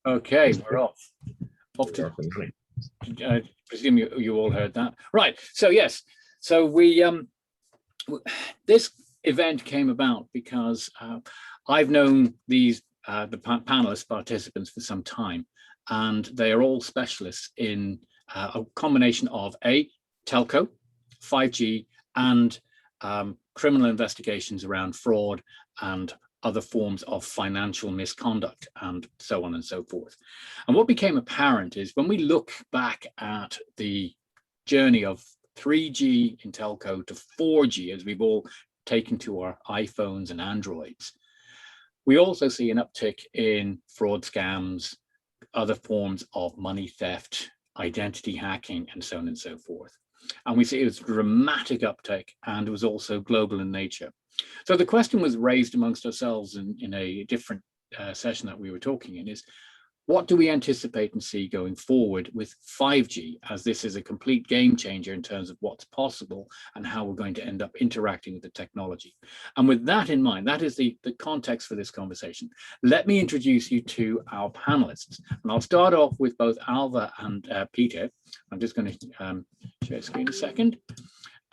Okay, we're off. Off to, I presume you all heard that. Right, so yes, so we, this event came about because I've known these, the panelist participants for some time, and they are all specialists in a combination of telco, 5G, and criminal investigations around fraud and other forms of financial misconduct and so on and so forth. And what became apparent is when we look back at the journey of 3G in telco to 4G, as we've all taken to our iPhones and Androids, we also see an uptick in fraud scams, other forms of money theft, identity hacking, and so on and so forth. And we see it was a dramatic uptick, and it was also global in nature. So the question was raised amongst ourselves in a different session that we were talking in is, what do we anticipate and see going forward with 5G, as this is a complete game changer in terms of what's possible and how we're going to end up interacting with the technology. And with that in mind, that is the context for this conversation. Let me introduce you to our panelists. And I'll start off with both Alvah and Peter. I'm just going to share screen a second.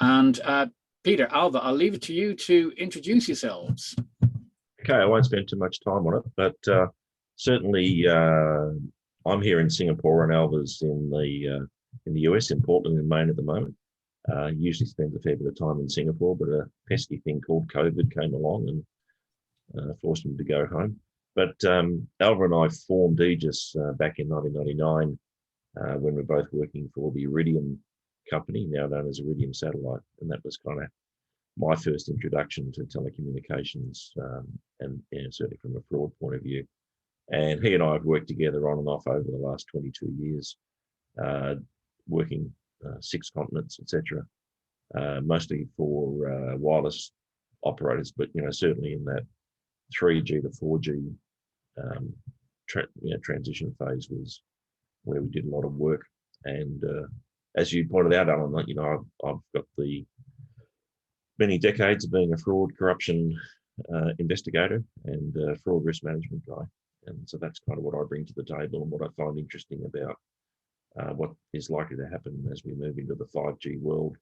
And Peter, Alvah, I'll leave it to you to introduce yourselves. Okay, I won't spend too much time on it, but certainly I'm here in Singapore and Alvarez in the US, in Portland in Maine at the moment. Usually spend a fair bit of time in Singapore, but a pesky thing called COVID came along and forced me to go home. But Alva and I formed Aegis back in 1999 when we were both working for the Iridium company, now known as Iridium Satellite, and that was kind of my first introduction to telecommunications, and certainly from a fraud point of view. And he and I have worked together on and off over the last 22 years, working 6 continents, etc., mostly for wireless operators, but certainly in that 3G to 4G transition phase was where we did a lot of work. And as you pointed out, Alan, I've got the many decades of being a fraud corruption investigator and fraud risk management guy. And so that's kind of what I bring to the table and what I find interesting about what is likely to happen as we move into the 5G world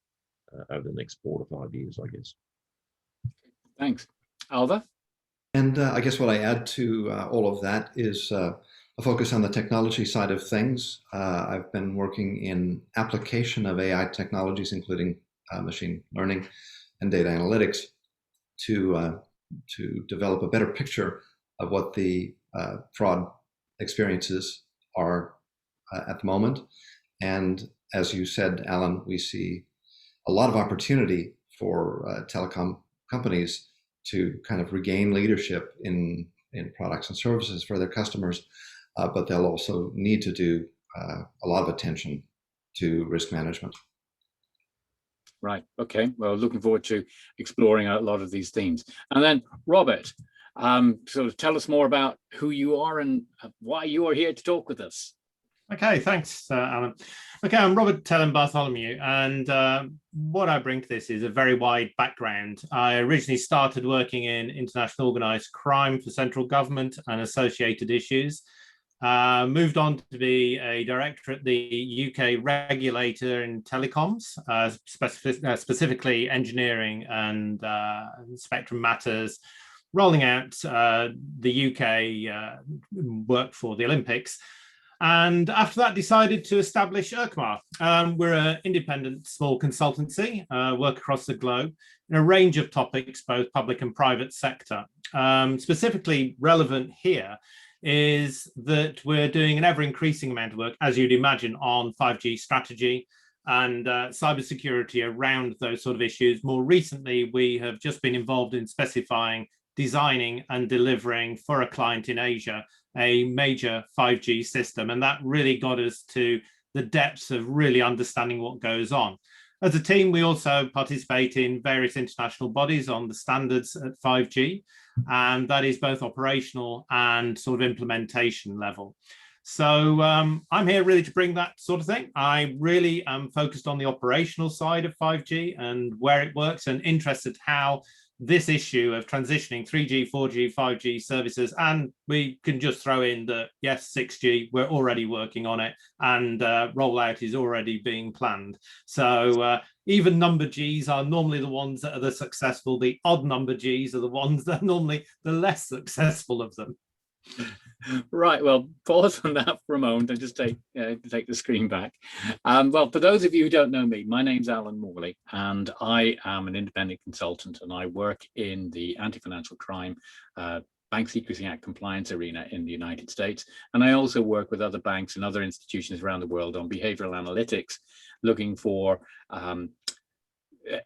over the next 4 to 5 years, I guess. Thanks. Alvah? And I guess what I add to all of that is a focus on the technology side of things. I've been working in application of AI technologies, including machine learning and data analytics, to develop a better picture of what the fraud experiences are at the moment. And as you said, Alan, we see a lot of opportunity for telecom companies to kind of regain leadership in products and services for their customers, but they'll also need to do a lot of attention to risk management. Right. Okay. Well, looking forward to exploring a lot of these themes. And then Robert, sort of tell us more about who you are and why you are here to talk with us. Okay, thanks, Alan. Okay, I'm Robert Thelen-Bartholomew, and what I bring to this is a very wide background. I originally started working in international organised crime for central government and associated issues. Moved on to be a director at the UK regulator in telecoms, specifically engineering and spectrum matters, rolling out the UK work for the Olympics. And after that, decided to establish Urkmar. We're an independent small consultancy, work across the globe in a range of topics, both public and private sector. Specifically relevant here is that we're doing an ever-increasing amount of work, as you'd imagine, on 5G strategy and cybersecurity around those sort of issues. More recently, we have just been involved in specifying, designing and delivering for a client in Asia a major 5G system, and that really got us to the depths of really understanding what goes on. As a team, we also participate in various international bodies on the standards at 5G, and that is both operational and sort of implementation level. So I'm here really to bring that sort of thing. I really am focused on the operational side of 5G and where it works, and interested how this issue of transitioning 3G, 4G, 5G services, and we can just throw in that, yes, 6G, we're already working on it, and rollout is already being planned. So even number Gs are normally the ones that are the successful. The odd number Gs are the ones that are normally the less successful of them. Right, well, pause on that for a moment and just take the screen back. Well, for those of you who don't know me, my name's Alan Morley, and I am an independent consultant, and I work in the anti-financial crime, Bank Secrecy Act compliance arena in the United States. And I also work with other banks and other institutions around the world on behavioral analytics, looking for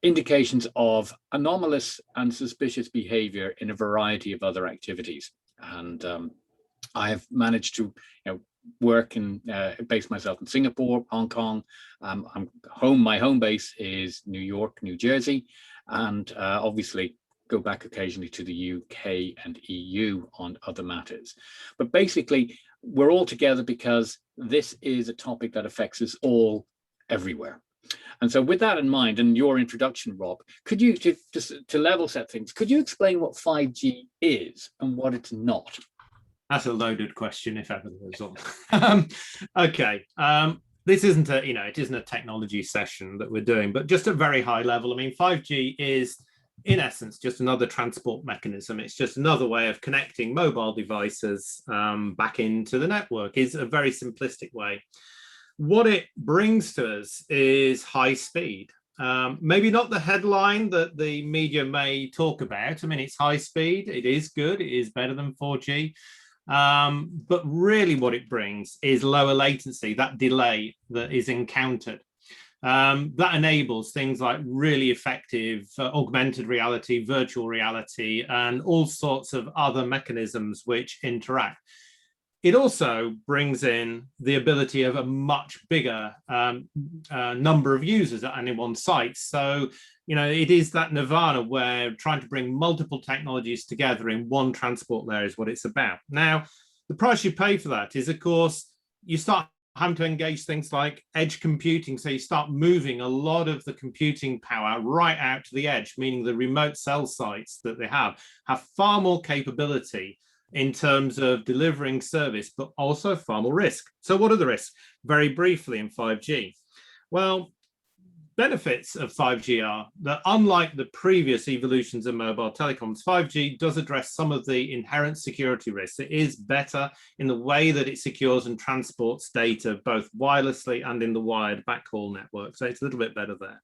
indications of anomalous and suspicious behavior in a variety of other activities. And I have managed to work and base myself in Singapore, Hong Kong. My home base is New York, New Jersey, and obviously go back occasionally to the UK and EU on other matters. But basically, we're all together because this is a topic that affects us all everywhere. And so with that in mind, and your introduction, Rob, could you, just to level set things, could you explain what 5G is and what it's not? That's a loaded question, if ever there was one. Okay. This isn't a, it isn't a technology session that we're doing, but just at a very high level. I mean, 5G is, in essence, just another transport mechanism. It's just another way of connecting mobile devices back into the network. Is a very simplistic way. What it brings to us is high speed. Maybe not the headline that the media may talk about. I mean, it's high speed. It is good. It is better than 4G. But really what it brings is lower latency, that delay that is encountered. That enables things like really effective augmented reality, virtual reality, and all sorts of other mechanisms which interact. It also brings in the ability of a much bigger number of users at any one site. So, it is that nirvana where trying to bring multiple technologies together in one transport layer is what it's about. Now, the price you pay for that is, of course, you start having to engage things like edge computing. So you start moving a lot of the computing power right out to the edge, meaning the remote cell sites that they have far more capability in terms of delivering service, but also far more risk. So what are the risks? Very briefly in 5G. Well, benefits of 5G are that unlike the previous evolutions of mobile telecoms, 5G does address some of the inherent security risks. It is better in the way that it secures and transports data, both wirelessly and in the wired backhaul network. So it's a little bit better there.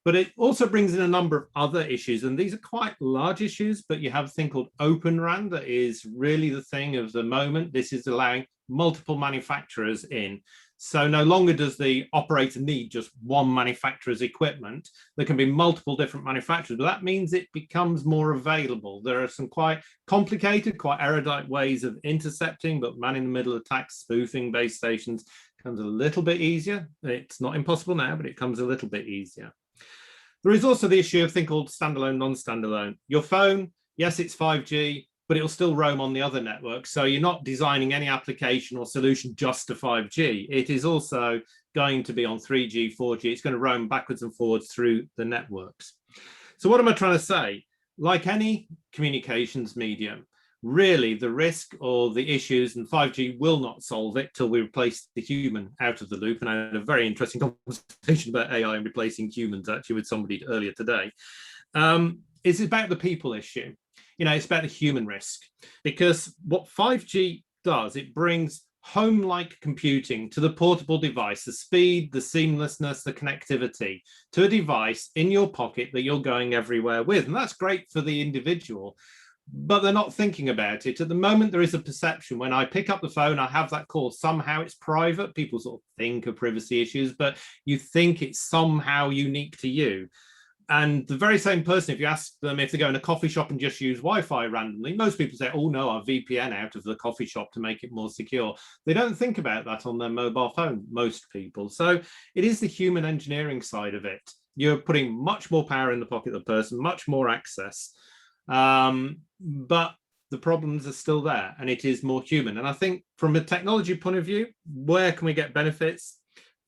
But it also brings in a number of other issues, and these are quite large issues, but you have a thing called Open RAN that is really the thing of the moment. This is allowing multiple manufacturers in. So no longer does the operator need just one manufacturer's equipment. There can be multiple different manufacturers, but that means it becomes more available. There are some quite complicated, quite erudite ways of intercepting, but man-in-the-middle attacks, spoofing base stations comes a little bit easier. It's not impossible now, but it comes a little bit easier. There is also the issue of a thing called standalone, non-standalone. Your phone, yes, it's 5G, but it'll still roam on the other networks. So you're not designing any application or solution just to 5G. It is also going to be on 3G, 4G. It's going to roam backwards and forwards through the networks. So what am I trying to say? Like any communications medium, really the risk or the issues, and 5G will not solve it till we replace the human out of the loop. And I had a very interesting conversation about AI and replacing humans actually with somebody earlier today. It's about the people issue. It's about the human risk, because what 5G does, it brings home-like computing to the portable device, the speed, the seamlessness, the connectivity to a device in your pocket that you're going everywhere with. And that's great for the individual, but they're not thinking about it. At the moment, there is a perception when I pick up the phone, I have that call, somehow it's private. People sort of think of privacy issues, but you think it's somehow unique to you. And the very same person, if you ask them if they go in a coffee shop and just use Wi-Fi randomly, most people say, oh no, I'll VPN out of the coffee shop to make it more secure. They don't think about that on their mobile phone, most people. So it is the human engineering side of it. You're putting much more power in the pocket of the person, much more access. But the problems are still there, and it is more human. And I think from a technology point of view, where can we get benefits?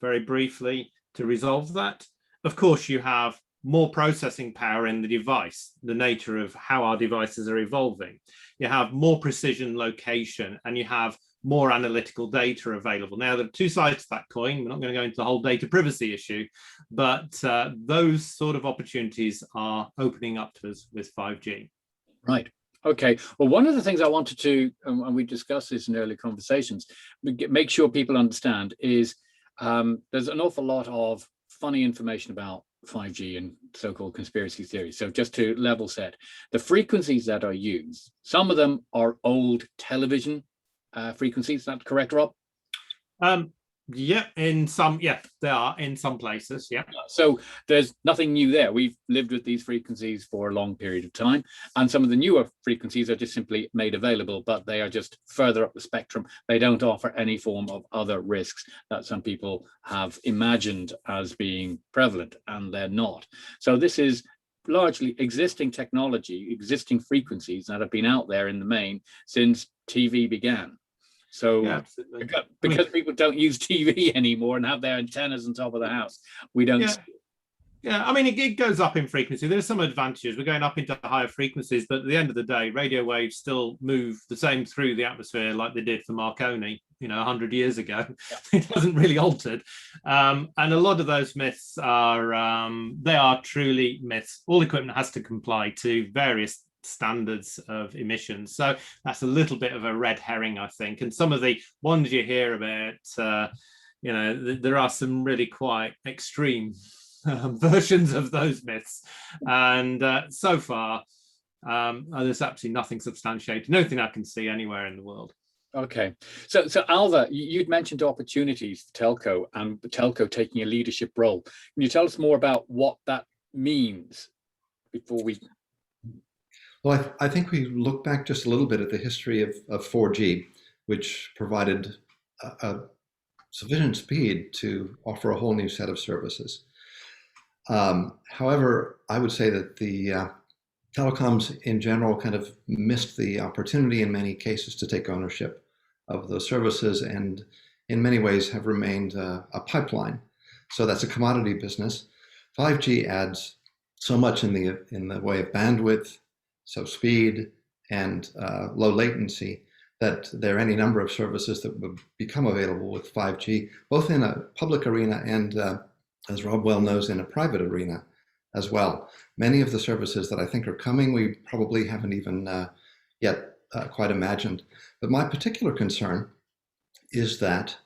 Very briefly, to resolve that, of course, you have more processing power in the device, the nature of how our devices are evolving. You have more precision location, and you have more analytical data available. Now, there are two sides to that coin. We're not going to go into the whole data privacy issue, but those sort of opportunities are opening up to us with 5G. Right. Okay. Well, one of the things I wanted to, and we discussed this in early conversations, make sure people understand is there's an awful lot of funny information about 5G and so-called conspiracy theories. So just to level set, the frequencies that are used, some of them are old television frequencies. Is that correct, Rob? Yeah, they are in some places. Yeah. So there's nothing new there. We've lived with these frequencies for a long period of time, and some of the newer frequencies are just simply made available, but they are just further up the spectrum. They don't offer any form of other risks that some people have imagined as being prevalent, and they're not. So this is largely existing technology, existing frequencies that have been out there in the main since TV began. So yeah, because people don't use TV anymore and have their antennas on top of the house, we don't. Yeah, I mean, it goes up in frequency. There's some advantages. We're going up into higher frequencies, but at the end of the day, radio waves still move the same through the atmosphere like they did for Marconi, 100 years ago. Yeah. It hasn't really altered. And a lot of those myths they are truly myths. All equipment has to comply to various standards of emissions, so that's a little bit of a red herring, I think. And some of the ones you hear about, there are some really quite extreme versions of those myths, and so far there's absolutely nothing substantiated, nothing I can see anywhere in the world. Okay, so Alvah, you'd mentioned opportunities for telco and telco taking a leadership role. Can you tell us more about what that means before we? Well, I think we look back just a little bit at the history of 4G, which provided a sufficient speed to offer a whole new set of services. However, I would say that the telecoms in general kind of missed the opportunity in many cases to take ownership of those services, and in many ways have remained a pipeline. So that's a commodity business. 5G adds so much in the way of bandwidth, so speed and low latency, that there are any number of services that would become available with 5G, both in a public arena and, as Rob well knows, in a private arena as well. Many of the services that I think are coming, we probably haven't even yet quite imagined. But my particular concern is that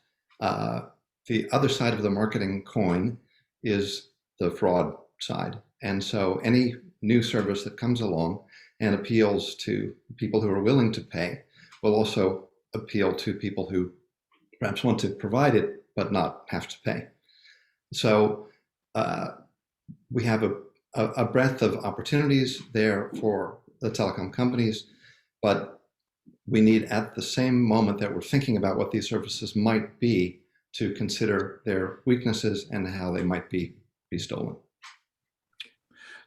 the other side of the marketing coin is the fraud side. And so any new service that comes along and appeals to people who are willing to pay will also appeal to people who perhaps want to provide it but not have to pay. So we have a breadth of opportunities there for the telecom companies, but we need, at the same moment that we're thinking about what these services might be, to consider their weaknesses and how they might be stolen.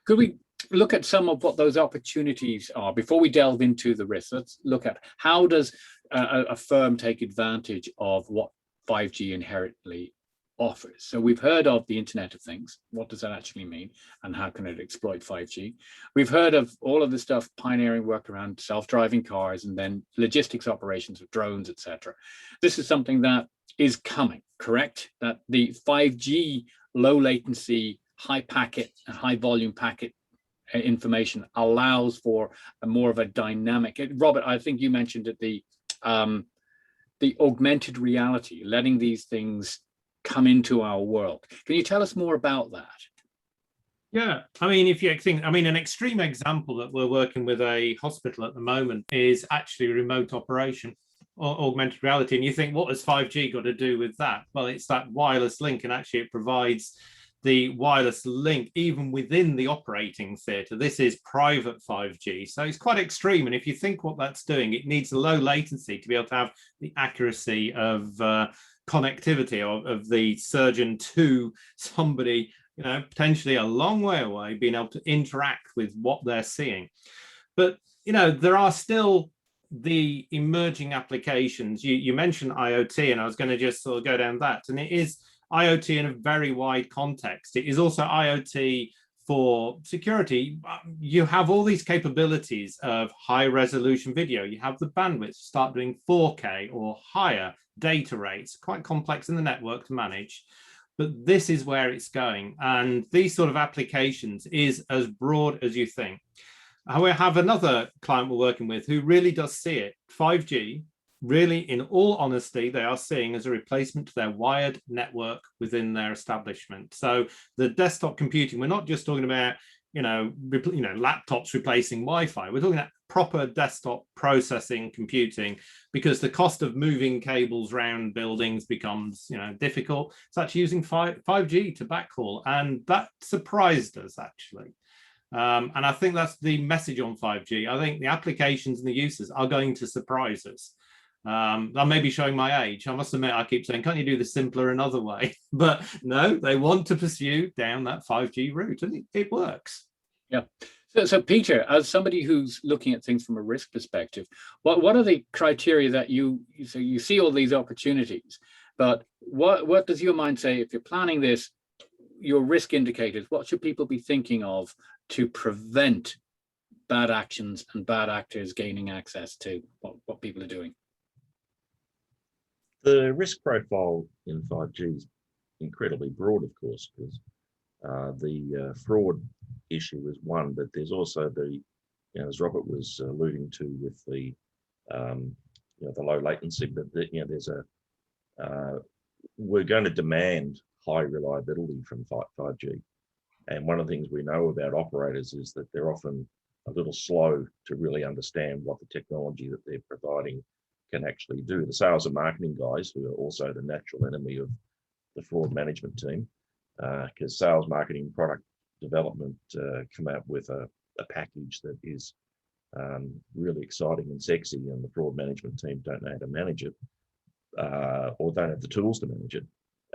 Could we look at some of what those opportunities are before we delve into the risks? Let's look at how does a firm take advantage of what 5G inherently offers. So we've heard of the Internet of Things. What does that actually mean, and how can it exploit 5G? We've heard of all of the stuff, pioneering work around self-driving cars, and then logistics operations of drones, etc. This is something that is coming, correct? That the 5G low latency, high packet, high volume packet information allows for a more of a dynamic. Robert, I think you mentioned it, the augmented reality, letting these things come into our world. Can you tell us more about that? Yeah, I mean, if you think, an extreme example that we're working with a hospital at the moment is actually remote operation or augmented reality. And you think, what has 5G got to do with that? Well, it's that wireless link, and actually it provides the wireless link even within the operating theatre. This is private 5G, so it's quite extreme. And if you think what that's doing, it needs a low latency to be able to have the accuracy of connectivity of the surgeon to somebody, potentially a long way away, being able to interact with what they're seeing. But, there are still the emerging applications. You mentioned IoT, and I was going to just sort of go down that. And it is IoT in a very wide context. It is also IoT for security, you have all these capabilities of high resolution video. You have the bandwidth to start doing 4K or higher data rates, quite complex in the network to manage. But this is where it's going. And these sort of applications is as broad as you think. We have another client we're working with who really does see it. 5G, really, in all honesty, they are seeing as a replacement to their wired network within their establishment. So the desktop computing, we're not just talking about, laptops replacing Wi-Fi. We're talking about proper desktop processing computing, because the cost of moving cables around buildings becomes, difficult. It's actually using 5G to backhaul, and that surprised us actually. And I think that's the message on 5G. I think the applications and the uses are going to surprise us. I may be showing my age. I must admit, I keep saying, can't you do this simpler another way? But no, they want to pursue down that 5G route, and it works. Yeah. So Peter, as somebody who's looking at things from a risk perspective, what are the criteria that you see all these opportunities, but what does your mind say if you're planning this, your risk indicators, what should people be thinking of to prevent bad actions and bad actors gaining access to what people are doing? The risk profile in 5G is incredibly broad, of course, because the fraud issue is one, but there's also the, as Robert was alluding to with the, the low latency, but there's we're going to demand high reliability from 5G. And one of the things we know about operators is that they're often a little slow to really understand what the technology that they're providing can actually do. The sales and marketing guys, who are also the natural enemy of the fraud management team, because sales, marketing, product development come out with a package that is really exciting and sexy, and the fraud management team don't know how to manage it, or don't have the tools to manage it.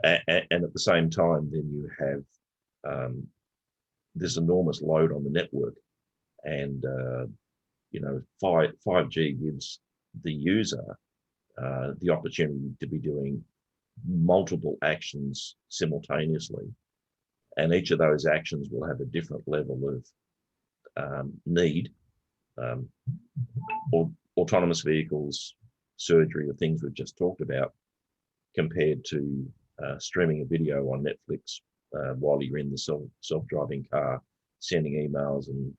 And at the same time, then you have this enormous load on the network, and 5G gives the user the opportunity to be doing multiple actions simultaneously, and each of those actions will have a different level of need. Or autonomous vehicles, surgery, the things we've just talked about, compared to streaming a video on Netflix while you're in the self-driving car, sending emails and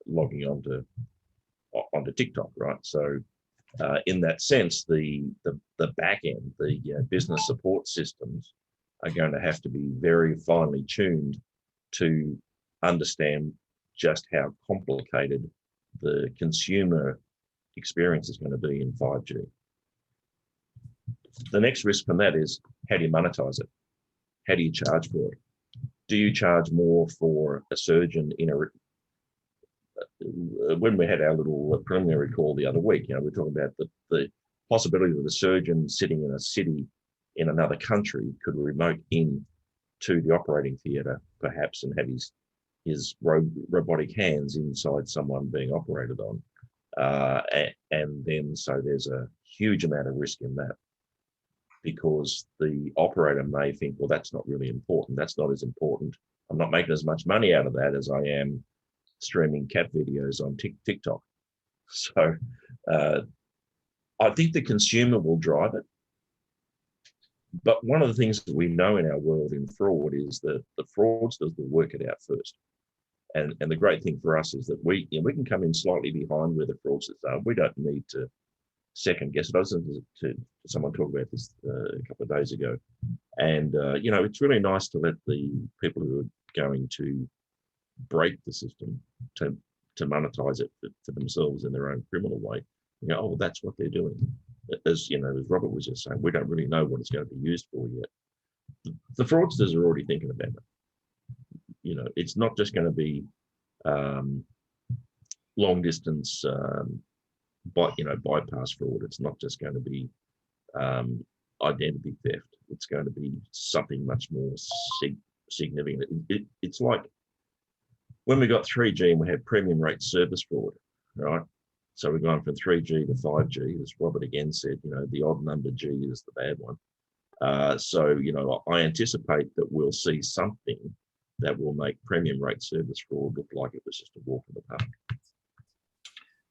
logging onto TikTok, right? So in that sense, the back end, the business support systems are going to have to be very finely tuned to understand just how complicated the consumer experience is going to be in 5G. The next risk from that is, how do you monetize it? How do you charge for it? Do you charge more for a surgeon in a... When we had our little preliminary call the other week, we're talking about the possibility that a surgeon sitting in a city in another country could remote in to the operating theatre, perhaps, and have his robotic hands inside someone being operated on. And then, so there's a huge amount of risk in that, because the operator may think, well, that's not really important. That's not as important. I'm not making as much money out of that as I am streaming cat videos on TikTok. So I think the consumer will drive it. But one of the things that we know in our world in fraud is that the fraudsters will work it out first. And the great thing for us is that we can come in slightly behind where the fraudsters are. We don't need to second guess it. I was listening to someone talk about this a couple of days ago. And, it's really nice to let the people who are going to break the system to monetize it for themselves in their own criminal way. Oh, that's what they're doing. As Robert was just saying, we don't really know what it's going to be used for yet. The fraudsters are already thinking about it. It's not just going to be long distance, bypass fraud. It's not just going to be identity theft. It's going to be something much more significant. It's like when we got 3G and we had premium rate service fraud, right? So we're going from 3G to 5G, as Robert again said, the odd number G is the bad one. So I anticipate that we'll see something that will make premium rate service fraud look like it was just a walk in the park.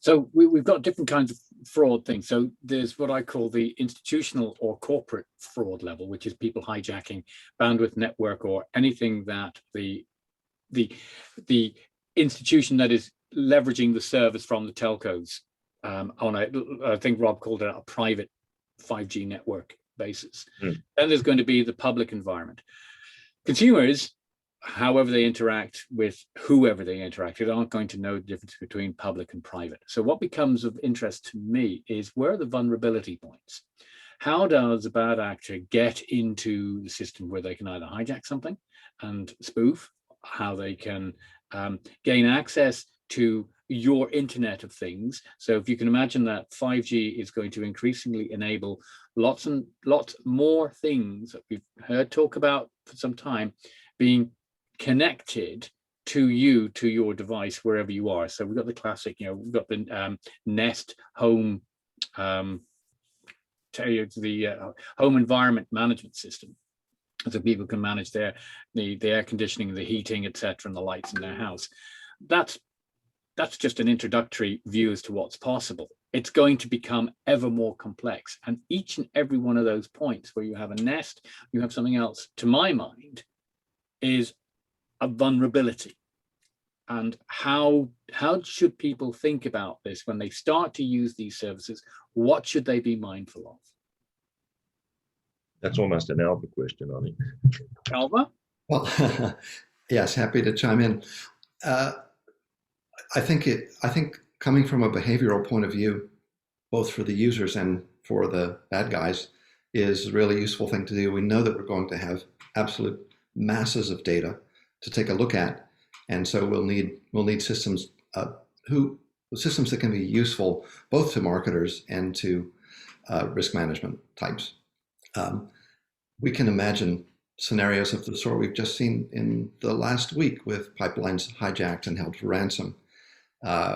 So we've got different kinds of fraud things. So there's what I call the institutional or corporate fraud level, which is people hijacking bandwidth, network, or anything that the institution that is leveraging the service from the telcos on a, I think Rob called it a private 5G network basis. Then there's going to be the public environment. Consumers, however they interact with whoever they interact with, aren't going to know the difference between public and private. So what becomes of interest to me is, where are the vulnerability points? How does a bad actor get into the system where they can either hijack something and spoof, how they can gain access to your Internet of Things? So if you can imagine that 5G is going to increasingly enable lots and lots more things that we've heard talk about for some time being connected to you, to your device, wherever you are. So we've got the classic, we've got the Nest home, home environment management system, so people can manage the air conditioning, the heating, etc., and the lights in their house. That's just an introductory view as to what's possible. It's going to become ever more complex, and each and every one of those points where you have a Nest, you have something else, to my mind, is a vulnerability. And how should people think about this when they start to use these services? What should they be mindful of? That's almost an Alvah question, I think. Alvah? Well, yes, happy to chime in. I think coming from a behavioral point of view, both for the users and for the bad guys, is a really useful thing to do. We know that we're going to have absolute masses of data to take a look at, and so we'll need systems systems that can be useful both to marketers and to risk management types. We can imagine scenarios of the sort we've just seen in the last week, with pipelines hijacked and held for ransom.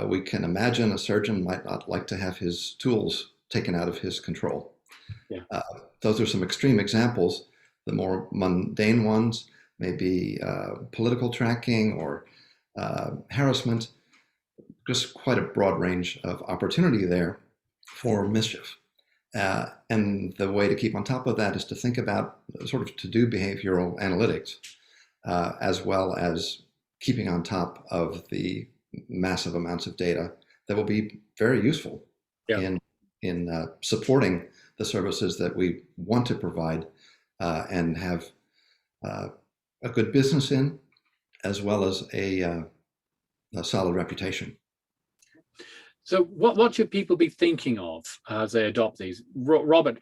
We can imagine a surgeon might not like to have his tools taken out of his control. Yeah. Those are some extreme examples. The more mundane ones may be political tracking or harassment. Just quite a broad range of opportunity there for mischief. And the way to keep on top of that is to think about sort of to-do behavioral analytics, as well as keeping on top of the massive amounts of data that will be very useful in supporting the services that we want to provide and have a good business in, as well as a solid reputation. So what should people be thinking of as they adopt these? Robert,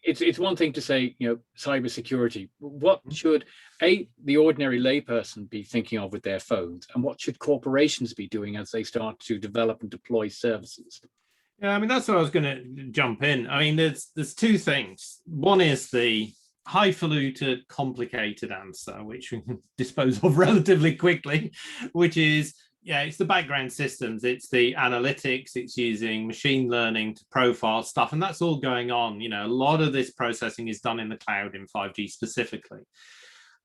it's one thing to say, cybersecurity. What should the ordinary layperson be thinking of with their phones, and what should corporations be doing as they start to develop and deploy services? Yeah, I mean, that's what I was going to jump in. I mean, there's two things. One is the highfalutin, complicated answer, which we can dispose of relatively quickly, which is, it's the background systems, it's the analytics, it's using machine learning to profile stuff, and that's all going on. A lot of this processing is done in the cloud in 5G specifically.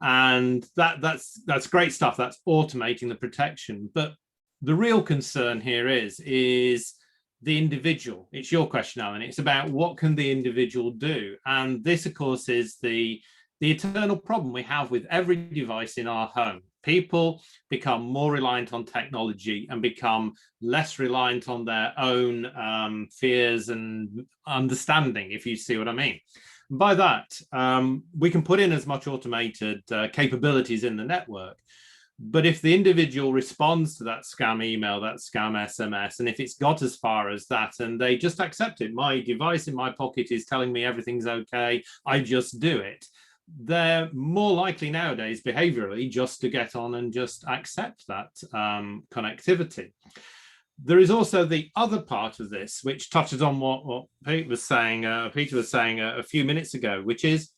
And that's great stuff. That's automating the protection. But the real concern here is the individual. It's your question, Alan. It's about what can the individual do? And this, of course, is the eternal problem we have with every device in our home. People become more reliant on technology and become less reliant on their own fears and understanding, if you see what I mean. And by that, we can put in as much automated capabilities in the network. But if the individual responds to that scam email, that scam SMS, and if it's got as far as that, and they just accept it, my device in my pocket is telling me everything's okay, I just do it, they're more likely nowadays behaviorally just to get on and just accept that connectivity. There is also the other part of this, which touches on what Peter was saying a few minutes ago, which is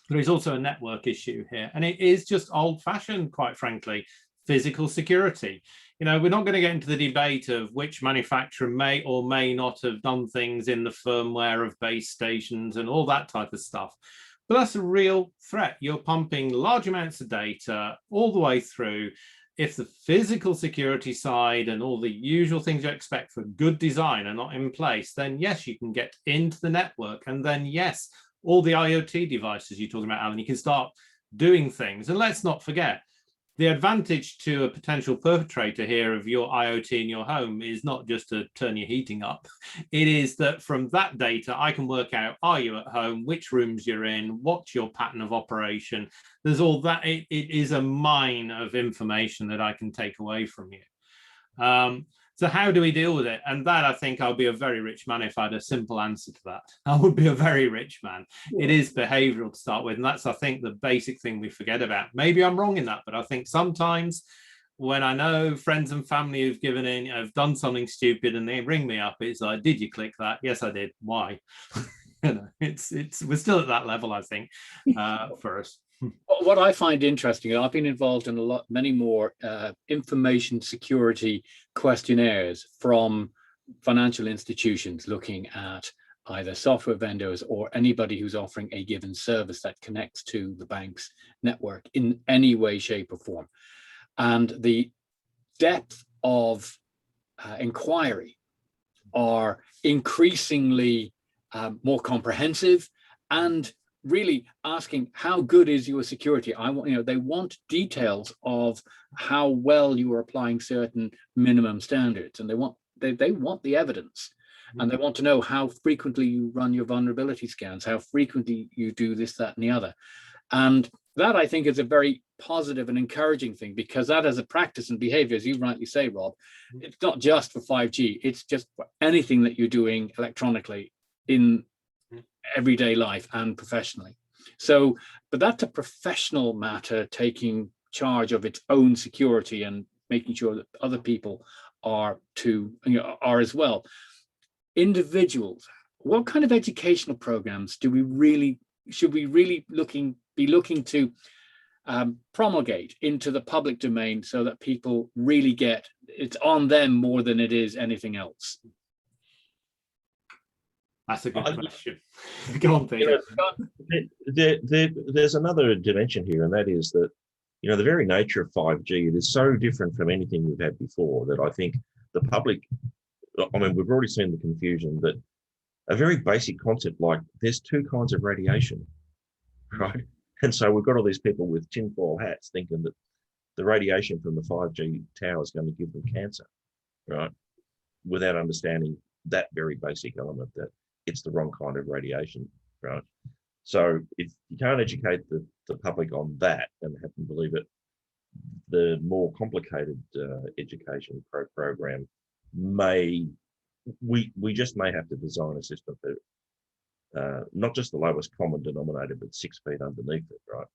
there is also a network issue here, and it is just old-fashioned, quite frankly, physical security. We're not going to get into the debate of which manufacturer may or may not have done things in the firmware of base stations and all that type of stuff. But that's a real threat. You're pumping large amounts of data all the way through. If the physical security side and all the usual things you expect for good design are not in place, then yes, you can get into the network. And then yes, all the IoT devices you're talking about, Alan, you can start doing things. And let's not forget, the advantage to a potential perpetrator here of your IoT in your home is not just to turn your heating up. It is that from that data, I can work out, are you at home, which rooms you're in, what's your pattern of operation. There's all that. It is a mine of information that I can take away from you. So how do we deal with it? And that, I think I'll be a very rich man if I had a simple answer to that. I would be a very rich man. Yeah. It is behavioral to start with. And that's, I think, the basic thing we forget about. Maybe I'm wrong in that, but I think sometimes when I know friends and family who've given in, have done something stupid and they ring me up, it's like, did you click that? Yes, I did. Why? You know, we're still at that level, I think, for us. What I find interesting, I've been involved in many more information security questionnaires from financial institutions looking at either software vendors or anybody who's offering a given service that connects to the bank's network in any way, shape, or form. And the depth of inquiry are increasingly more comprehensive and really asking how good is your security. They want details of how well you are applying certain minimum standards, and they want the evidence, and they want to know how frequently you run your vulnerability scans, how frequently you do this, that, and the other. And that, I think, is a very positive and encouraging thing, because that as a practice and behavior, as you rightly say, Rob, it's not just for 5G, it's just for anything that you're doing electronically in everyday life and professionally. So, but that's a professional matter, taking charge of its own security and making sure that other people are as well. Individuals, what kind of educational programs should we really be looking to promulgate into the public domain so that people really get it's on them more than it is anything else? That's a good question. Go on, Peter. There's another dimension here, and that is that, the very nature of 5G, it is so different from anything we've had before that I think the public, we've already seen the confusion that a very basic concept like there's two kinds of radiation, right? And so we've got all these people with tinfoil hats thinking that the radiation from the 5G tower is going to give them cancer, right? Without understanding that very basic element that it's the wrong kind of radiation, right? So if you can't educate the public on that and have them believe it, the more complicated education program we just may have to design a system for not just the lowest common denominator, but 6 feet underneath it, right?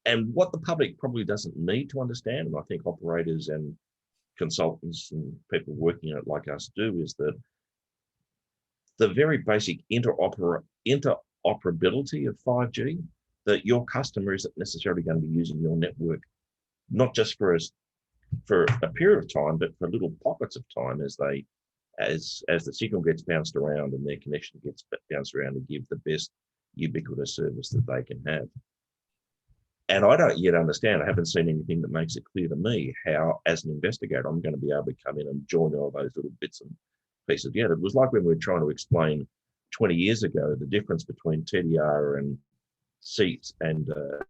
And what the public probably doesn't need to understand, and I think operators and consultants and people working on it like us do, is that the very basic interoperability of 5G, that your customer isn't necessarily going to be using your network, not just for a period of time, but for little pockets of time as the signal gets bounced around and their connection gets bounced around to give the best ubiquitous service that they can have. And I don't yet understand, I haven't seen anything that makes it clear to me how, as an investigator, I'm going to be able to come in and join all those little bits and pieces together. It was like when we were trying to explain 20 years ago the difference between TDR and TDMA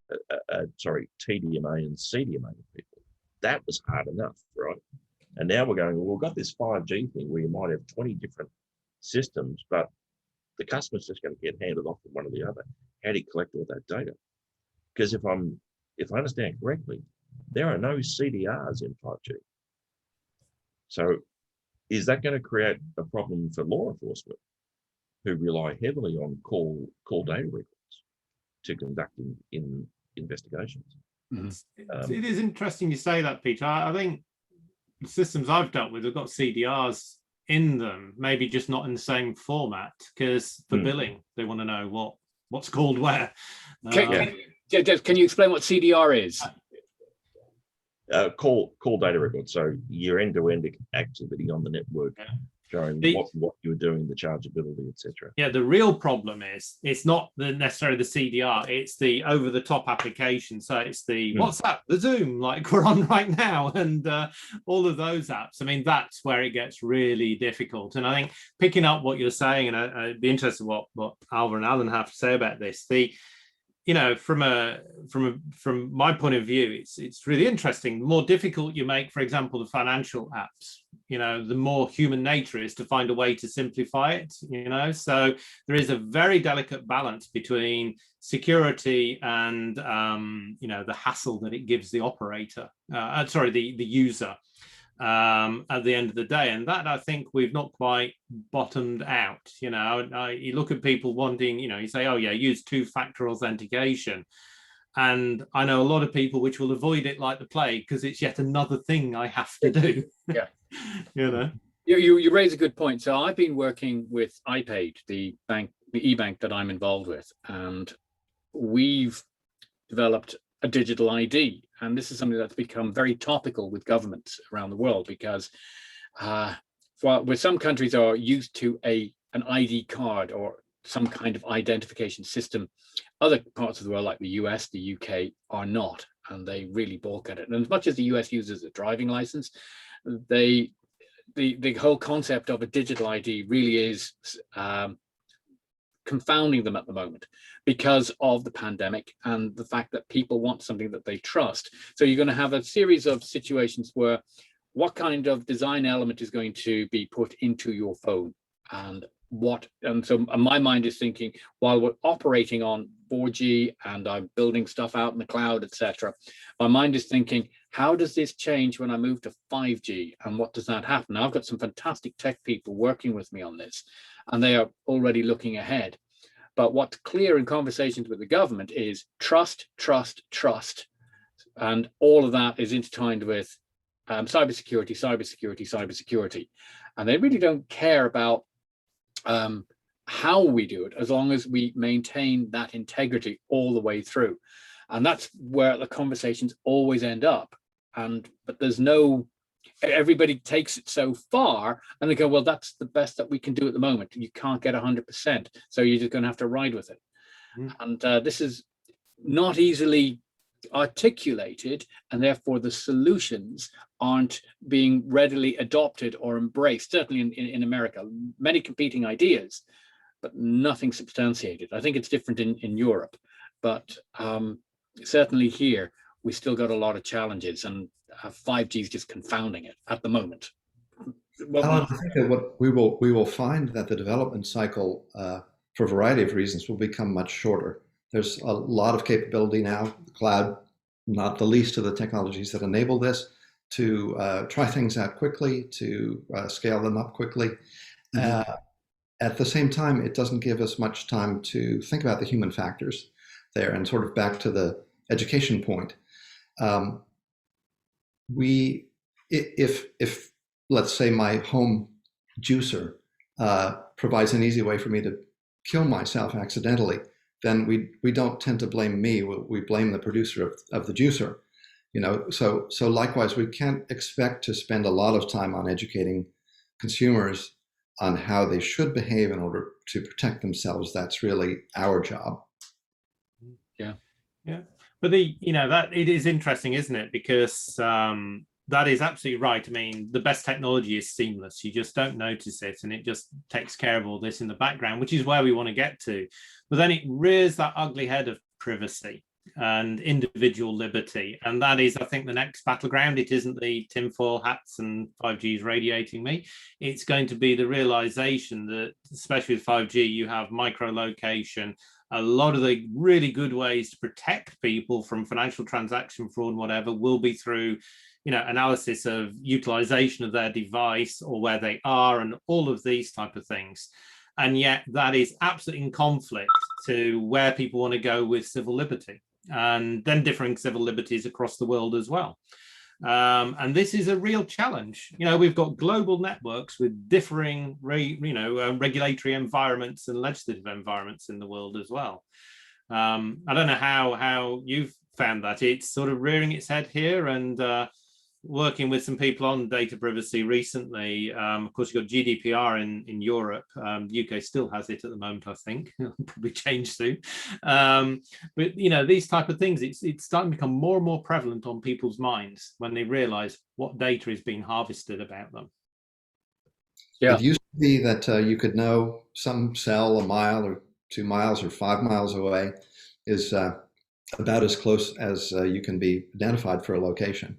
and CDMA people. That was hard enough, right? And now we're going, well, we've got this 5G thing where you might have 20 different systems, but the customer's just going to get handed off to one or the other. How do you collect all that data? Because if I understand correctly, there are no CDRs in 5G. So is that going to create a problem for law enforcement, who rely heavily on call data records to conduct in investigations? It is interesting you say that, Peter. I think the systems I've dealt with have got CDRs in them, maybe just not in the same format, because for billing, they want to know what's called where. Can you explain what CDR is? Call data record. So your end-to-end activity on the network showing what you were doing, the chargeability, etc. Yeah, the real problem is it's not necessarily the CDR, it's the over-the-top application. So it's the WhatsApp, the Zoom, like we're on right now, and all of those apps. I mean, that's where it gets really difficult. And I think picking up what you're saying, and I'd be interested what Alva and Alan have to say about this. From my point of view, it's really interesting. The more difficult you make, for example, the financial apps, the more human nature is to find a way to simplify it. So there is a very delicate balance between security and the hassle that it gives the operator. The user. At the end of the day, and that I think we've not quite bottomed out. You look at people wanting, you say, oh yeah, use two-factor authentication, and I know a lot of people which will avoid it like the plague because it's yet another thing I have to do. Yeah. You raise a good point. So I've been working with iPaid, the e-bank that I'm involved with, and we've developed a digital ID. And this is something that's become very topical with governments around the world, because where some countries are used to an ID card or some kind of identification system, other parts of the world like the US, the UK are not, and they really balk at it. And as much as the US uses a driving license, the whole concept of a digital ID really is confounding them at the moment because of the pandemic and the fact that people want something that they trust. So you're going to have a series of situations where what kind of design element is going to be put into your phone, and so my mind is thinking, while we're operating on 4G and I'm building stuff out in the cloud, etc., my mind is thinking, how does this change when I move to 5G, and what does that happen? Now, I've got some fantastic tech people working with me on this, and they are already looking ahead. But what's clear in conversations with the government is trust, trust, trust. And all of that is intertwined with cybersecurity, cybersecurity, cybersecurity. And they really don't care about how we do it, as long as we maintain that integrity all the way through. And that's where the conversations always end up. But there's no, everybody takes it so far and they go, well, that's the best that we can do at the moment. You can't get 100%. So you're just going to have to ride with it. And this is not easily articulated, and therefore the solutions aren't being readily adopted or embraced, certainly in America. Many competing ideas, but nothing substantiated. I think it's different in Europe, but certainly here, we still got a lot of challenges, and 5G is just confounding it at the moment. Alan, I think that what we will find that the development cycle, for a variety of reasons, will become much shorter. There's a lot of capability now, the cloud, not the least of the technologies that enable this, to try things out quickly, to scale them up quickly. At the same time, it doesn't give us much time to think about the human factors there, and sort of back to the education point. If let's say my home juicer provides an easy way for me to kill myself accidentally, then we don't tend to blame me. We blame the producer of the juicer. So likewise, we can't expect to spend a lot of time on educating consumers on how they should behave in order to protect themselves. That's really our job. Yeah. But that it is interesting, isn't it? Because that is absolutely right. I mean, the best technology is seamless. You just don't notice it, and it just takes care of all this in the background, which is where we want to get to. But then it rears that ugly head of privacy and individual liberty. And that is, I think, the next battleground. It isn't the tinfoil hats and 5G is radiating me. It's going to be the realization that, especially with 5G, you have micro-location. A lot of the really good ways to protect people from financial transaction fraud and whatever will be through, analysis of utilization of their device or where they are and all of these type of things. And yet that is absolutely in conflict to where people want to go with civil liberty, and then differing civil liberties across the world as well. And this is a real challenge. We've got global networks with differing, regulatory environments and legislative environments in the world as well. I don't know how you've found that. It's sort of rearing its head here, and working with some people on data privacy recently. Of course, you've got GDPR in Europe. The UK still has it at the moment, I think. It'll probably change soon. But these type of things, it's starting to become more and more prevalent on people's minds when they realise what data is being harvested about them. Yeah. It used to be that you could know some cell a mile or 2 miles or 5 miles away is about as close as you can be identified for a location.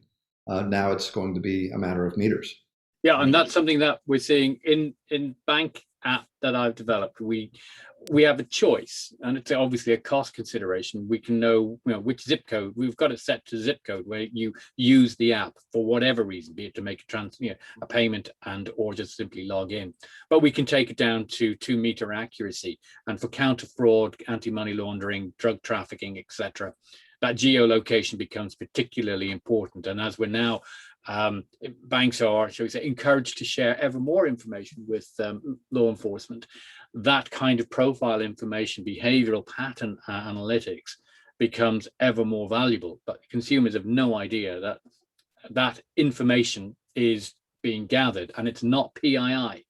Now it's going to be a matter of meters. Yeah, and that's something that we're seeing in bank app that I've developed. We have a choice, and it's obviously a cost consideration. We can know, which zip code. We've got it set to zip code where you use the app for whatever reason, be it to make a payment or just simply log in. But we can take it down to 2-meter accuracy, and for counter fraud, anti-money laundering, drug trafficking, etc., that geolocation becomes particularly important. And as we're now banks are, shall we say, encouraged to share ever more information with law enforcement, that kind of profile information, behavioral pattern analytics becomes ever more valuable. But consumers have no idea that that information is being gathered, and it's not PII.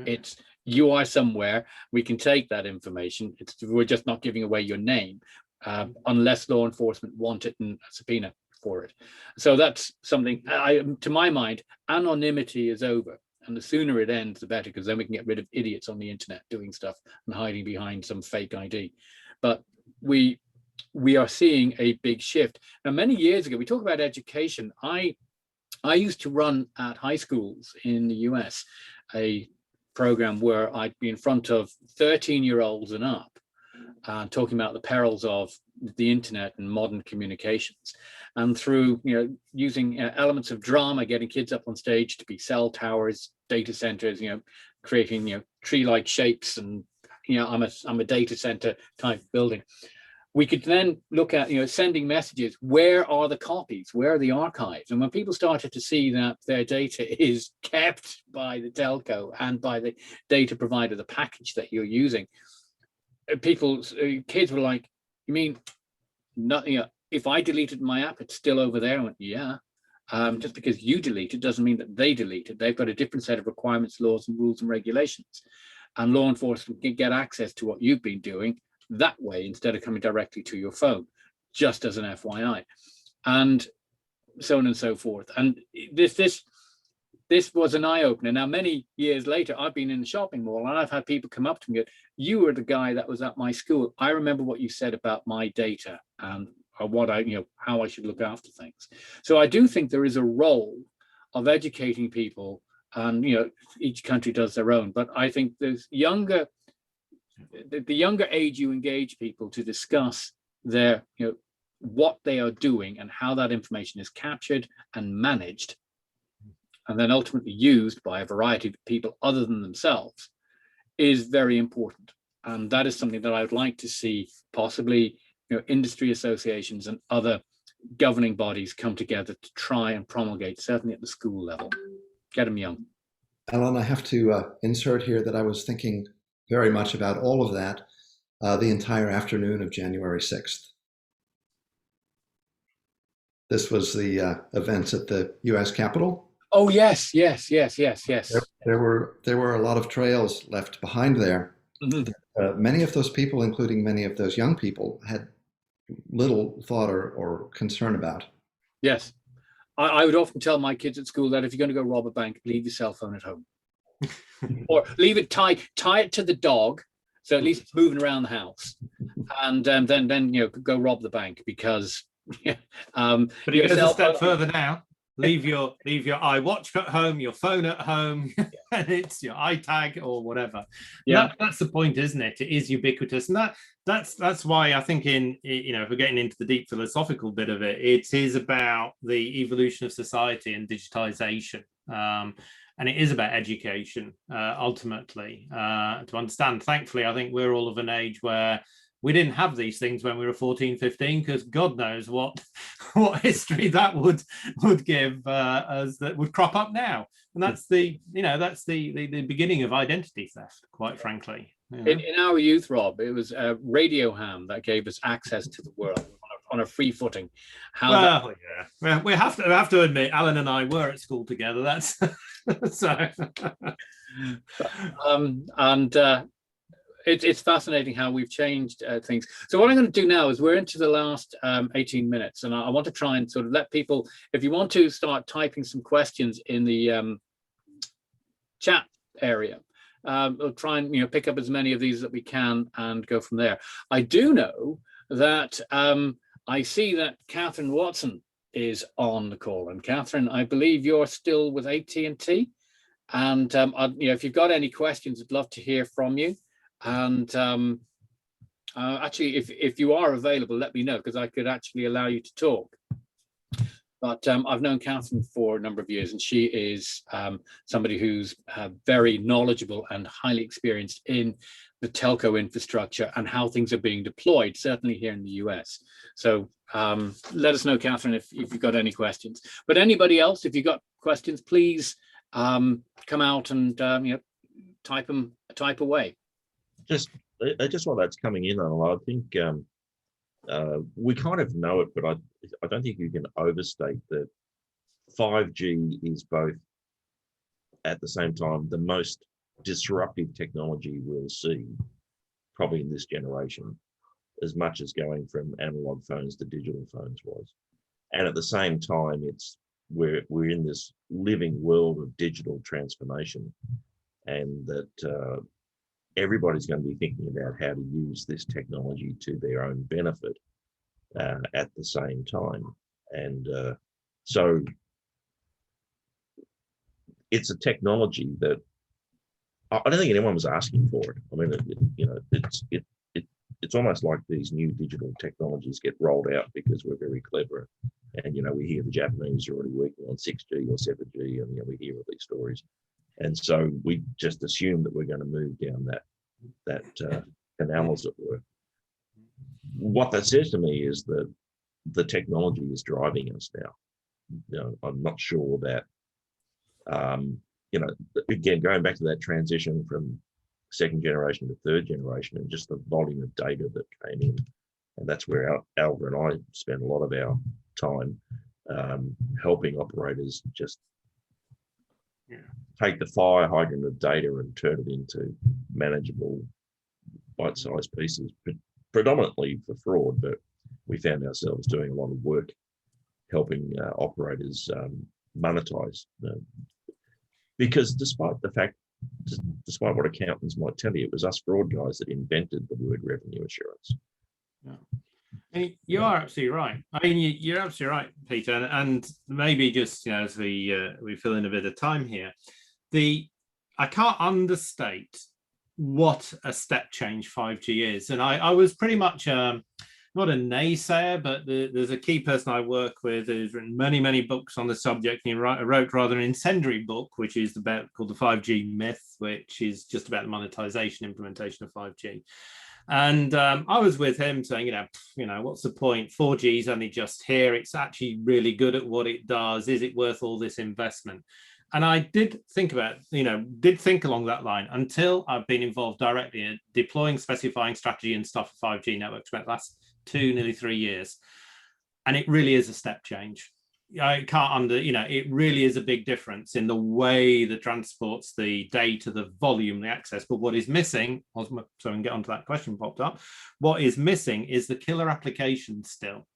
It's you are somewhere, we can take that information. We're just not giving away your name unless law enforcement want it and subpoena for it. So that's something, to my mind, anonymity is over, and the sooner it ends the better, because then we can get rid of idiots on the internet doing stuff and hiding behind some fake ID. But we are seeing a big shift. Now, many years ago, we talk about education. I used to run at high schools in the US a program where I'd be in front of 13-year-olds and up, talking about the perils of the internet and modern communications, and through using elements of drama, getting kids up on stage to be cell towers, data centers, creating tree-like shapes, and I'm a data center type building. We could then look at sending messages. Where are the copies? Where are the archives? And when people started to see that their data is kept by the telco and by the data provider, the package that you're using, kids were like, you mean nothing? If I deleted my app, it's still over there. I went, yeah. Just because you delete it doesn't mean that they delete it. They've got a different set of requirements, laws and rules and regulations. And law enforcement can get access to what you've been doing that way instead of coming directly to your phone, just as an FYI, and so on and so forth. And this was an eye-opener. Now, many years later, I've been in the shopping mall and I've had people come up to me and go, you were the guy that was at my school. I remember what you said about my data and what how I should look after things. So I do think there is a role of educating people, and each country does their own. But I think there's the younger age you engage people to discuss their what they are doing and how that information is captured and managed, and then ultimately used by a variety of people other than themselves, is very important. And that is something that I would like to see possibly industry associations and other governing bodies come together to try and promulgate, certainly at the school level. Get them young. Alan, I have to insert here that I was thinking very much about all of that the entire afternoon of January 6th. This was the events at the U.S. Capitol. Oh, yes. There were a lot of trails left behind there. Mm-hmm. Many of those people, including many of those young people, had little thought or concern about. Yes. I would often tell my kids at school that if you're going to go rob a bank, leave your cell phone at home. Or leave it tie it to the dog, so at least it's moving around the house, and then go rob the bank, because but it goes a step further now. Leave your iWatch at home, your phone at home, and it's your iTag or whatever. Yeah, that's the point, isn't it? It is ubiquitous, and that's why I think if we're getting into the deep philosophical bit of it, it is about the evolution of society and digitization. And it is about education, ultimately, to understand. Thankfully, I think we're all of an age where we didn't have these things when we were 14, 15, because God knows what history that would give us that would crop up now. And that's the beginning of identity theft, quite frankly. In our youth, Rob, it was Radio Ham that gave us access to the world. on a free footing. How well, yeah, we have to admit, Alan and I were at school together. That's so. It's fascinating how we've changed things. So what I'm going to do now is we're into the last 18 minutes, and I want to try and sort of let people, if you want to start typing some questions in the chat area, we'll try and pick up as many of these that we can and go from there. I do know that I see that Catherine Watson is on the call, and Catherine, I believe you're still with AT&T, and if you've got any questions, I'd love to hear from you. And actually, if you are available, let me know, because I could actually allow you to talk. But I've known Catherine for a number of years, and she is somebody who's very knowledgeable and highly experienced in the telco infrastructure and how things are being deployed, certainly here in the US. So let us know, Catherine, if you've got any questions. But anybody else, if you've got questions, please come out and type away. Just while that's coming in, I think we kind of know it, but I don't think you can overstate that 5G is both, at the same time, the most disruptive technology we'll see probably in this generation, as much as going from analog phones to digital phones was. And at the same time, we're in this living world of digital transformation, and that everybody's going to be thinking about how to use this technology to their own benefit at the same time. And so it's a technology that I don't think anyone was asking for it. I mean, it's almost like these new digital technologies get rolled out because we're very clever. And, we hear the Japanese are already working on 6G or 7G, and we hear all these stories. And so we just assume that we're going to move down that canal, as it were. What that says to me is that the technology is driving us now. I'm not sure that, again, going back to that transition from second generation to third generation, and just the volume of data that came in, and that's where Alva and I spend a lot of our time helping operators just take the fire hydrant of data and turn it into manageable bite-sized pieces, predominantly for fraud, but we found ourselves doing a lot of work helping operators monetize. Because despite what accountants might tell you, it was us fraud guys that invented the word revenue assurance. Yeah. And you are absolutely right. I mean, you're absolutely right, Peter. And maybe just as we fill in a bit of time here, I can't understate what a step change 5G is. And I was pretty much not a naysayer, but there's a key person I work with who's written many books on the subject. And he wrote rather an incendiary book, which is called The 5G Myth, which is just about the monetization implementation of 5G. And I was with him saying, what's the point? 4G is only just here. It's actually really good at what it does. Is it worth all this investment? And I did think along that line until I've been involved directly in deploying, specifying strategy and stuff for 5G networks for the last nearly 3 years. And it really is a step change. It really is a big difference in the way that transports the data, the volume, the access. But what is missing, so I can get onto that question popped up, what is missing is the killer application still.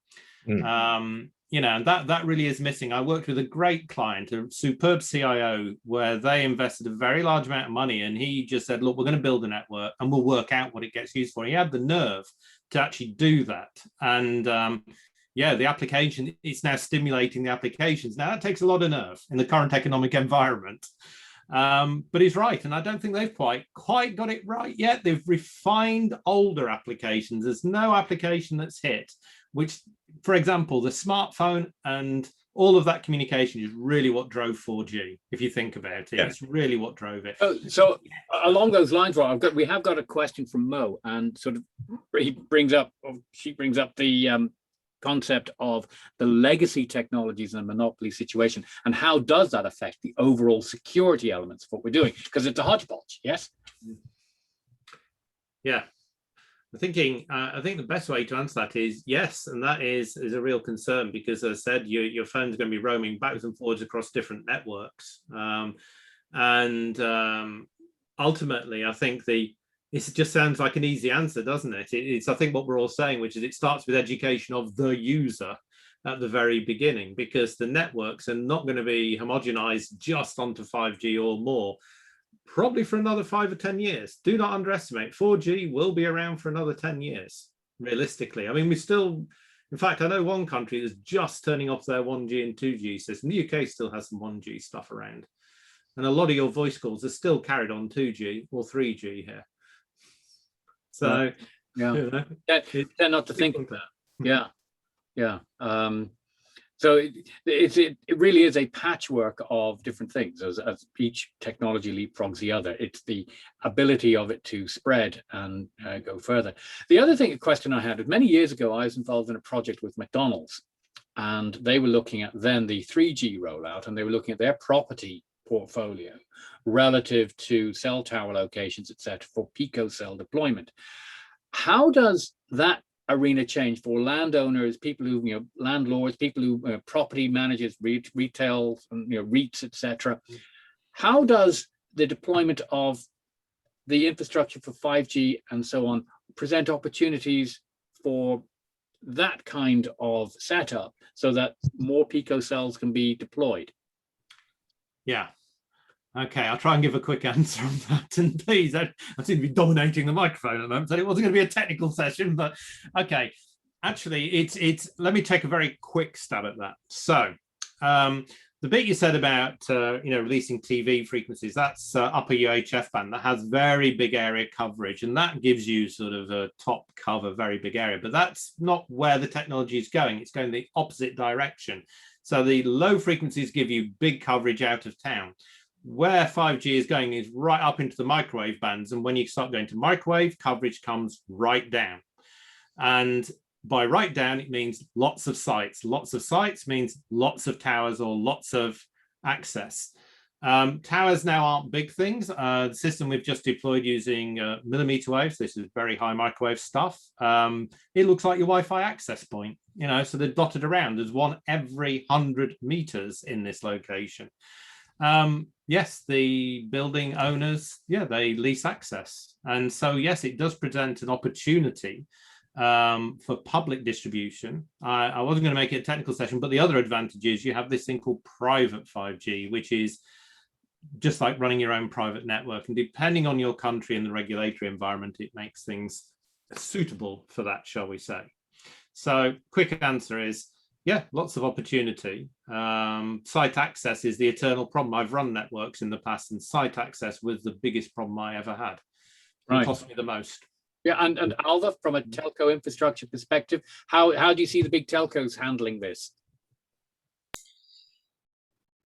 And that really is missing. I worked with a great client, a superb CIO, where they invested a very large amount of money, and he just said, look, we're going to build a network and we'll work out what it gets used for. He had the nerve to actually do that. And the application, it's now stimulating the applications. Now that takes a lot of nerve in the current economic environment. But he's right, and I don't think they've quite got it right yet. They've refined older applications. There's no application that's hit, which, for example, the smartphone and all of that communication is really what drove 4G. If you think about it, it's really what drove it. So along those lines, Rob, we have got a question from Mo, and sort of she brings up the concept of the legacy technologies and the monopoly situation, and how does that affect the overall security elements of what we're doing? Because it's a hodgepodge, yes? Yeah. I think the best way to answer that is yes, and that is a real concern because, as I said, your phone's going to be roaming backwards and forwards across different networks, ultimately, I think it just sounds like an easy answer, doesn't it? It's I think what we're all saying, which is it starts with education of the user at the very beginning, because the networks are not going to be homogenized just onto 5G or more. Probably for another 5 or 10 years. Do not underestimate. 4G will be around for another 10 years, realistically. I mean, in fact, I know one country that's just turning off their 1G and 2G system. The UK still has some 1G stuff around. And a lot of your voice calls are still carried on 2G or 3G here. So, yeah, you know, tend not to think of that. Yeah. So it really is a patchwork of different things as each technology leapfrogs the other. It's the ability of it to spread and go further. The other question I had, many years ago, I was involved in a project with McDonald's, and they were looking at then the 3G rollout, and they were looking at their property portfolio relative to cell tower locations, etc., for picocell deployment. How does that arena change for landowners, people who, landlords, people who property managers, retail, REITs, etc.? How does the deployment of the infrastructure for 5G and so on present opportunities for that kind of setup so that more picocells can be deployed? Yeah. Okay, I'll try and give a quick answer on that. And please, I seem to be dominating the microphone at the moment, so it wasn't going to be a technical session, but okay. Actually, it's let me take a very quick stab at that. So the bit you said about releasing TV frequencies, that's upper UHF band that has very big area coverage, and that gives you sort of a top cover, very big area. But that's not where the technology is going. It's going the opposite direction. So the low frequencies give you big coverage out of town. Where 5G is going is right up into the microwave bands, and when you start going to microwave, coverage comes right down. And by right down, it means lots of sites. Lots of sites means lots of towers or lots of access. Towers now aren't big things. The system we've just deployed using millimeter waves, this is very high microwave stuff. It looks like your Wi-Fi access point, so they're dotted around. There's one every 100 meters in this location. Yes, the building owners, they lease access. And so, yes, it does present an opportunity for public distribution. I wasn't going to make it a technical session, but the other advantage is you have this thing called private 5G, which is just like running your own private network. And depending on your country and the regulatory environment, it makes things suitable for that, shall we say. So quick answer is, yeah, lots of opportunity. Site access is the eternal problem. I've run networks in the past, and site access was the biggest problem I ever had. It cost me the most. Yeah, and Alvah, from a telco infrastructure perspective, how do you see the big telcos handling this?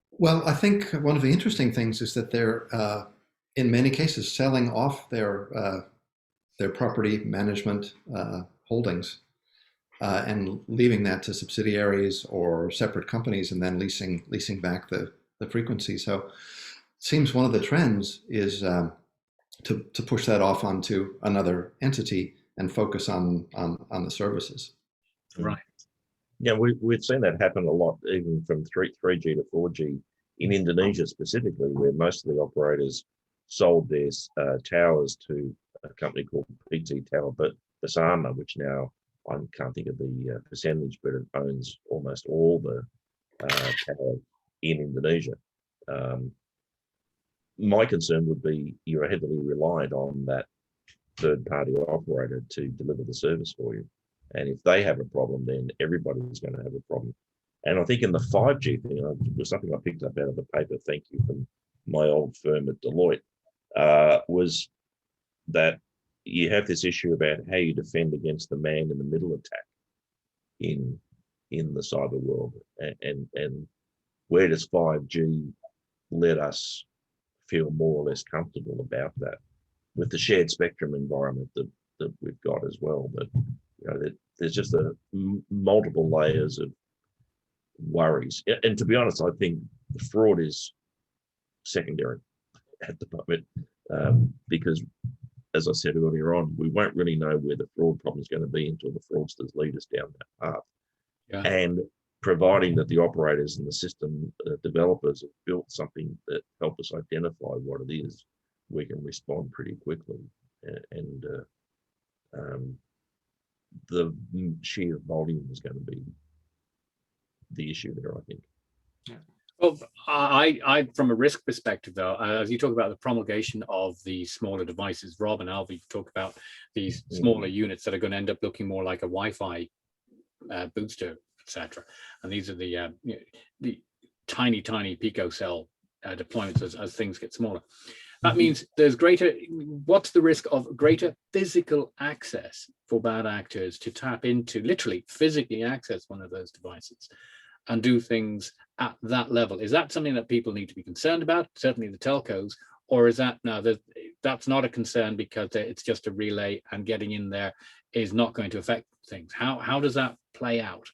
Well, I think one of the interesting things is that they're, in many cases, selling off their property management holdings. And leaving that to subsidiaries or separate companies, and then leasing back the frequency. So it seems one of the trends is to push that off onto another entity and focus on the services. Right. Yeah, we've seen that happen a lot, even from 3G to 4G in Indonesia specifically, where most of the operators sold their towers to a company called PT Tower, but Bersama, which now, I can't think of the percentage, but it owns almost all the towers in Indonesia. My concern would be you're heavily reliant on that third-party operator to deliver the service for you. And if they have a problem, then everybody's going to have a problem. And I think in the 5G thing, it was something I picked up out of the paper, thank you, from my old firm at Deloitte, was that you have this issue about how you defend against the man-in-the-middle attack in the cyber world, and where does 5G let us feel more or less comfortable about that with the shared spectrum environment that we've got as well? But there's just multiple layers of worries, and to be honest, I think the fraud is secondary at the moment, because as I said earlier on, we won't really know where the fraud problem is going to be until the fraudsters lead us down that path. Yeah. And providing that the operators and the system developers have built something that help us identify what it is, we can respond pretty quickly. And the sheer volume is going to be the issue there, I think. Yeah. Well, I from a risk perspective, though, as you talk about the promulgation of the smaller devices, Rob and Alvah, you talk about these smaller units that are going to end up looking more like a Wi-Fi booster, etc. And these are the tiny picocell deployments as things get smaller. That means there's what's the risk of greater physical access for bad actors to tap into, literally physically access one of those devices and do things at that level? Is that something that people need to be concerned about? Certainly the telcos, or is that, no, that's not a concern because it's just a relay and getting in there is not going to affect things? How does that play out?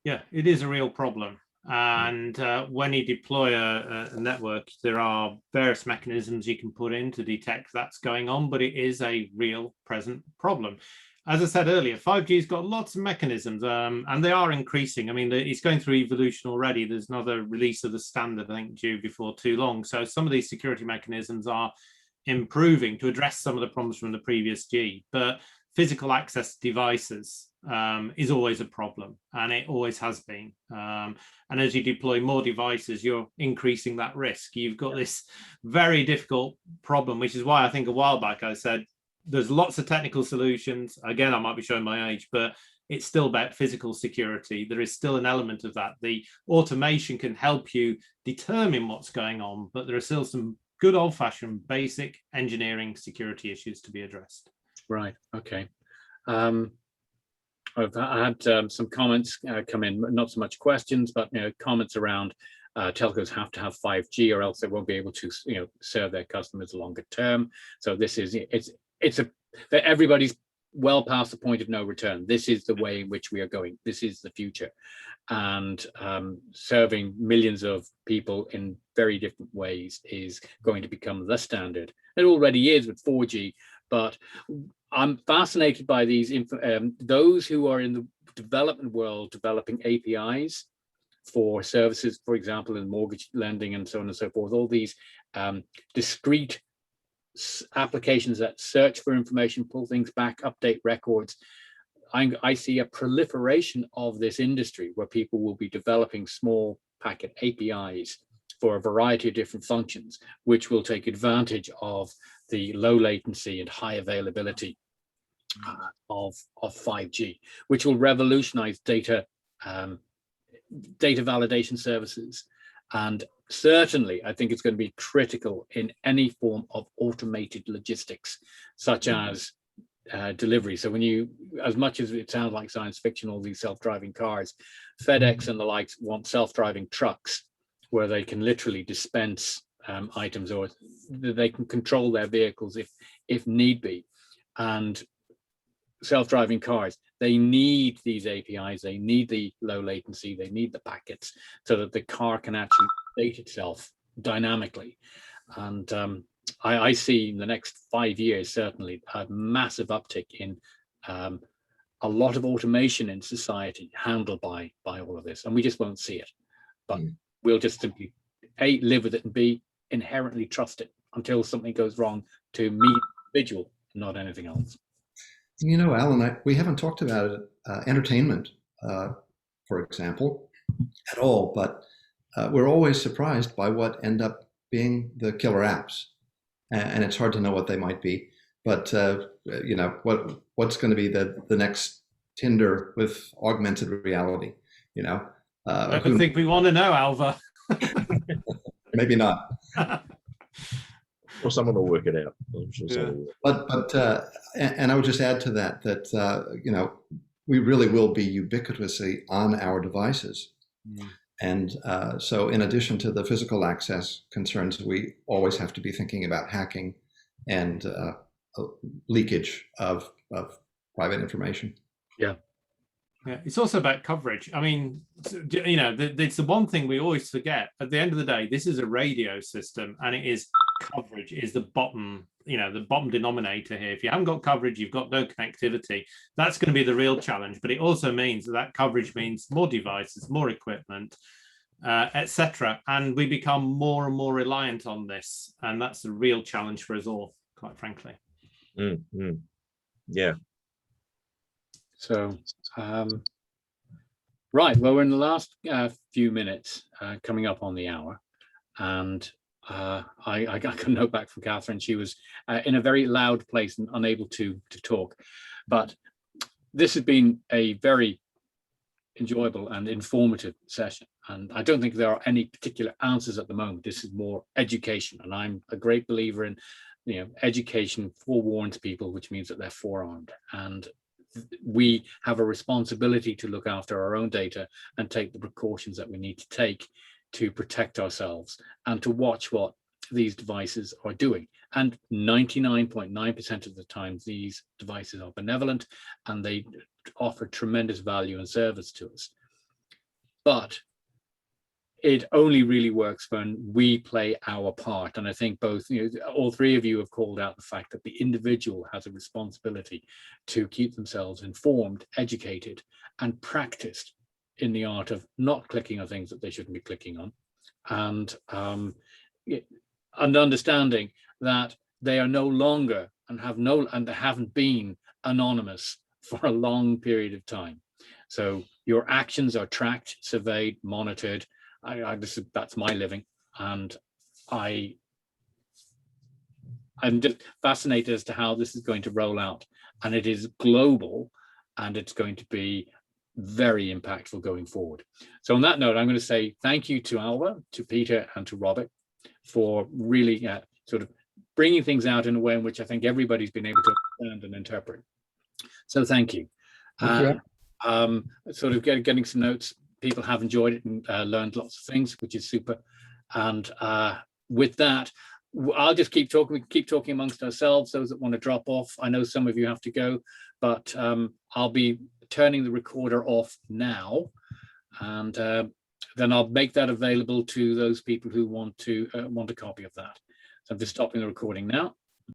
Yeah, it is a real problem. And when you deploy a network, there are various mechanisms you can put in to detect that's going on, but it is a real present problem. As I said earlier, 5G's got lots of mechanisms, and they are increasing. I mean, it's going through evolution already. There's another release of the standard, I think, due before too long. So some of these security mechanisms are improving to address some of the problems from the previous G. But physical access devices is always a problem, and it always has been. And as you deploy more devices, you're increasing that risk. You've got this very difficult problem, which is why I think a while back I said there's lots of technical solutions. Again, I might be showing my age, but it's still about physical security. There is still an element of that. The automation can help you determine what's going on, but there are still some good old-fashioned basic engineering security issues to be addressed. Right. Okay. I've had some comments come in, not so much questions, but comments around telcos have to have 5G or else they won't be able to serve their customers longer term. So this is that everybody's well past the point of no return. This is the way in which we are going. This is the future, and serving millions of people in very different ways is going to become the standard. It already is with 4G, but I'm fascinated by these those who are in the development world developing APIs for services, for example, in mortgage lending and so on and so forth. All these discrete applications that search for information, pull things back, update records. I see a proliferation of this industry where people will be developing small packet APIs for a variety of different functions, which will take advantage of the low latency and high availability of 5G, which will revolutionize data validation services. And certainly, I think it's going to be critical in any form of automated logistics, such as delivery. So when you, as much as it sounds like science fiction, all these self-driving cars, FedEx and the likes want self-driving trucks where they can literally dispense items, or they can control their vehicles if need be. And self-driving cars, they need these APIs, they need the low latency, they need the packets so that the car can actually update itself dynamically. And I see in the next 5 years certainly a massive uptick in a lot of automation in society handled by all of this, and we just won't see it. But we'll just simply A, live with it, and B, inherently trust it until something goes wrong to me, individual, not anything else. Alan, we haven't talked about it, entertainment, for example, at all, but we're always surprised by what end up being the killer apps. And it's hard to know what they might be. But, what's going to be the next Tinder with augmented reality, I don't think we want to know, Alvah. Maybe not. Or someone will work it out. I'm sure someone will. But and I would just add to that we really will be ubiquitously on our devices. And so in addition to the physical access concerns, we always have to be thinking about hacking and leakage of private information. Yeah, it's also about coverage. I mean, it's the one thing we always forget. At the end of the day, this is a radio system, and it is coverage is the bottom the bottom denominator here. If you haven't got coverage, you've got no connectivity. That's going to be the real challenge. But it also means that coverage means more devices, more equipment, etc. And we become more and more reliant on this. And that's the real challenge for us all, quite frankly. Yeah. So, right, well, we're in the last few minutes, coming up on the hour, and I got a note back from Catherine. She was in a very loud place and unable to talk, but this has been a very enjoyable and informative session, and I don't think there are any particular answers at the moment. This is more education, and I'm a great believer in education forewarns people, which means that they're forearmed, and we have a responsibility to look after our own data and take the precautions that we need to take to protect ourselves and to watch what these devices are doing. And 99.9% of the time, these devices are benevolent and they offer tremendous value and service to us. But it only really works when we play our part. And I think both, all three of you have called out the fact that the individual has a responsibility to keep themselves informed, educated, and practiced in the art of not clicking on things that they shouldn't be clicking on, and understanding that they are no longer and they haven't been anonymous for a long period of time. So your actions are tracked, surveyed, monitored. That's my living, and I'm just fascinated as to how this is going to roll out, and it is global, and it's going to be very impactful going forward. So on that note, I'm going to say thank you to Alvah, to Peter, and to Robert for really sort of bringing things out in a way in which I think everybody's been able to understand and interpret. So thank you. Thank you. Sort of getting some notes. People have enjoyed it and learned lots of things, which is super. And with that, I'll just keep talking. We can keep talking amongst ourselves, those that want to drop off. I know some of you have to go, but I'll be turning the recorder off now, and then I'll make that available to those people who want a copy of that. So I'm just stopping the recording now.